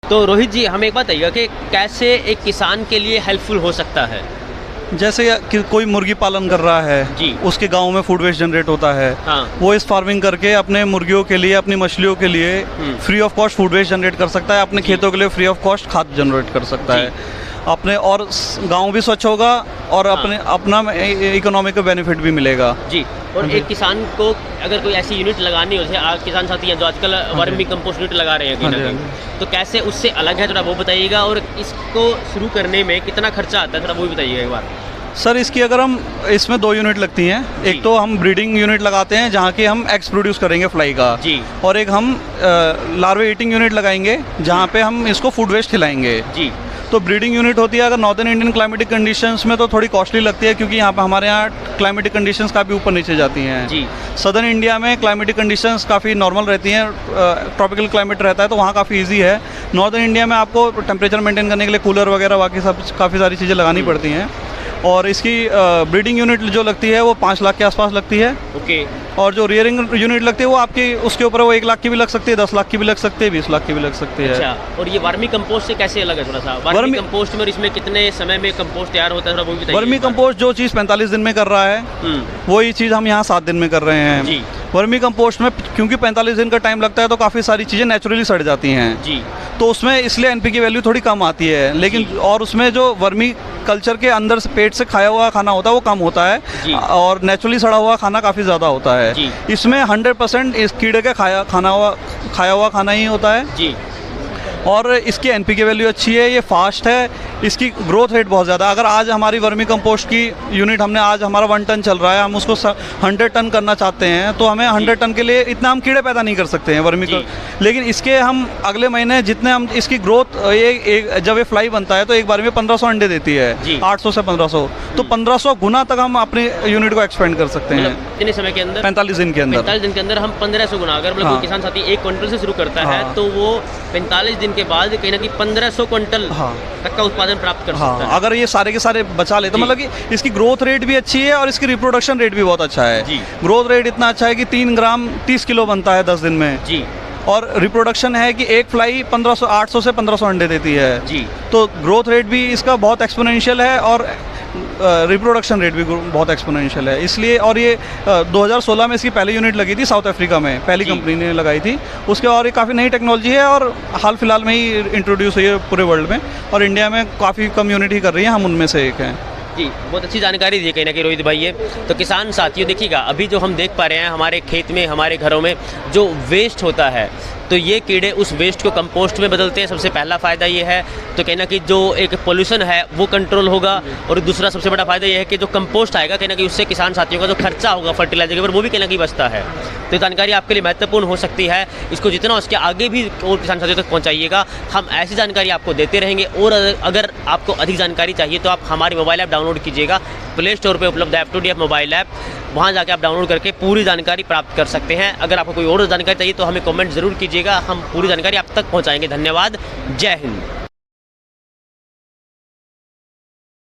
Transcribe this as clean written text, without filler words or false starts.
तो रोहित जी हमें एक बात बताइएगा कि कैसे एक किसान के लिए हेल्पफुल हो सकता है। जैसे कि कोई मुर्गी पालन कर रहा है जी। उसके गांव में फूड वेस्ट जनरेट होता है। हाँ। वो इस फार्मिंग करके अपने मुर्गियों के लिए, अपनी मछलियों के लिए free of cost food waste generate कर सकता है, अपने खेतों के लिए फ्री ऑफ कॉस्ट खाद जनरेट कर सकता है अपने, और गांव भी स्वच्छ होगा और अपना इकोनॉमिक का बेनिफिट भी मिलेगा जी। और एक किसान को अगर कोई ऐसी यूनिट लगानी हो, जैसे किसान साथी हैं जो आजकल वर्मी कंपोस्ट यूनिट लगा रहे हैं कहीं ना कहीं, तो कैसे उससे अलग है थोड़ा वो बताइएगा, और इसको शुरू करने में कितना खर्चा आता है थोड़ा वो भी बताइएगा एक बार। सर इसकी अगर हम इसमें 2 यूनिट लगती हैं, एक तो हम ब्रीडिंग यूनिट लगाते हैं जहाँ की हम एग्स प्रोड्यूस करेंगे फ्लाई का जी, और एक हम लार्वे ईटिंग यूनिट लगाएंगे जहाँ पे हम इसको फूड वेस्ट खिलाएंगे जी। तो ब्रीडिंग यूनिट होती है अगर नॉर्दर्न इंडियन क्लाइमेटिक कंडीशंस में तो थोड़ी कॉस्टली लगती है, क्योंकि यहाँ पे हमारे यहाँ क्लाइमेटिक कंडीशंस काफ़ी ऊपर नीचे जाती हैं जी। सदर्न इंडिया में क्लाइमेटिक कंडीशंस काफ़ी नॉर्मल रहती हैं, ट्रॉपिकल क्लाइमेट रहता है तो वहाँ काफ़ी इजी है। नॉर्दर्न इंडिया में आपको टेम्परेचर मेंटेन करने के लिए कूलर वगैरह बाकी सब काफ़ी सारी चीज़ें लगानी पड़ती हैं, और इसकी ब्रीडिंग यूनिट जो लगती है वो 5 लाख के आसपास लगती है। ओके। और जो रियरिंग यूनिट लगती है वो आपकी उसके ऊपर वो 1 लाख की भी लग सकती है, 10 लाख की भी लग सकती है, 20 लाख की भी लग सकती है। अच्छा, और ये वर्मी कंपोस्ट से कैसे अलग है थोड़ा सा? वर्मी कंपोस्ट में इसमें कितने समय में कंपोस्ट तैयार होता है थोड़ा वो भी बताइए। वर्मी कंपोस्ट जो चीज़ 45 दिन में कर रहा है वही चीज़ हम यहाँ 7 दिन में कर रहे हैं जी। वर्मी कंपोस्ट में क्योंकि 45 दिन का टाइम लगता है तो काफ़ी सारी चीज़ें नेचुरली सड़ जाती हैं जी, तो उसमें इसलिए एनपी की वैल्यू थोड़ी कम आती है, लेकिन और उसमें जो वर्मी कल्चर के अंदर से पेट से खाया हुआ खाना होता है वो कम होता है और नेचुरली सड़ा हुआ खाना काफ़ी ज़्यादा होता है। इसमें 100% इस कीड़े का खाया हुआ खाना ही होता है जी। और इसकी एनपीके वैल्यू अच्छी है, ये फास्ट है, इसकी ग्रोथ रेट बहुत ज़्यादा। अगर आज हमारी वर्मी कंपोस्ट की यूनिट हमने आज हमारा 1 टन चल रहा है, हम उसको 100 टन करना चाहते हैं तो हमें 100 टन के लिए इतना हम कीड़े पैदा नहीं कर सकते हैं वर्मी का, लेकिन इसके हम अगले महीने जितने हम इसकी ग्रोथ जब ये फ्लाई बनता है तो एक बार में 1500 अंडे देती है, 800 से 1500, तो 1500 गुना तक हम अपनी यूनिट को एक्सपेंड कर सकते हैं कितने समय के अंदर? 45 दिन के अंदर। 45 दिन के अंदर हम 1500 गुना, अगर मतलब किसान साथी 1 क्विंटल से शुरू करता है तो वो 45 दिन के बाद कहीं ना कहीं 1500 क्विंटल तक का उत्पादन प्राप्त कर सकता है। अगर ये सारे के सारे बचा ले तो मतलब कि इसकी ग्रोथ रेट भी अच्छी है और इसकी रिप्रोडक्शन रेट भी बहुत अच्छा है। ग्रोथ रेट इतना अच्छा है कि 3 ग्राम 30 किलो बनता है 10 दिन में जी। और रिप्रोडक्शन है कि एक फ्लाई 800 से 1500 अंडे देती है जी। तो ग्रोथ रेट भी इसका बहुत एक्सपोनेंशियल है और रिप्रोडक्शन रेट भी बहुत एक्सपोनेंशियल है इसलिए। और ये 2016 में इसकी पहली यूनिट लगी थी साउथ अफ्रीका में, पहली कंपनी ने लगाई थी उसके, और ये काफ़ी नई टेक्नोलॉजी है और हाल फिलहाल में ही इंट्रोड्यूस हुई है पूरे वर्ल्ड में, और इंडिया में काफ़ी कम यूनिट ही कर रही है, हम उनमें से एक हैं जी। बहुत अच्छी जानकारी दी कहीं ना कहीं रोहित भाई ये। तो किसान साथियों देखिएगा, अभी जो हम देख पा रहे हैं हमारे खेत में, हमारे घरों में जो वेस्ट होता है तो ये कीड़े उस वेस्ट को कंपोस्ट में बदलते हैं, सबसे पहला फ़ायदा ये है। तो कहना कि जो एक पोल्यूशन है वो कंट्रोल होगा, और दूसरा सबसे बड़ा फ़ायदा ये है कि जो कंपोस्ट आएगा कहीं ना कहीं उससे किसान साथियों का जो खर्चा होगा फर्टिलाइजर के ऊपर वो भी कहीं ना कहीं बचता है। तो जानकारी आपके लिए महत्वपूर्ण हो सकती है, इसको जितना उसके आगे भी और किसान साथियों तक पहुँचाइएगा। हम ऐसी जानकारी आपको देते रहेंगे, और अगर आपको अधिक जानकारी चाहिए तो आप हमारी मोबाइल ऐप डाउनलोड कीजिएगा, प्ले स्टोर पर उपलब्ध है F2DF मोबाइल ऐप, वहाँ जाके आप डाउनलोड करके पूरी जानकारी प्राप्त कर सकते हैं। अगर आपको कोई और जानकारी चाहिए तो हमें कमेंट ज़रूर कीजिएगा, हम पूरी जानकारी आप तक पहुँचाएंगे। धन्यवाद, जय हिंद।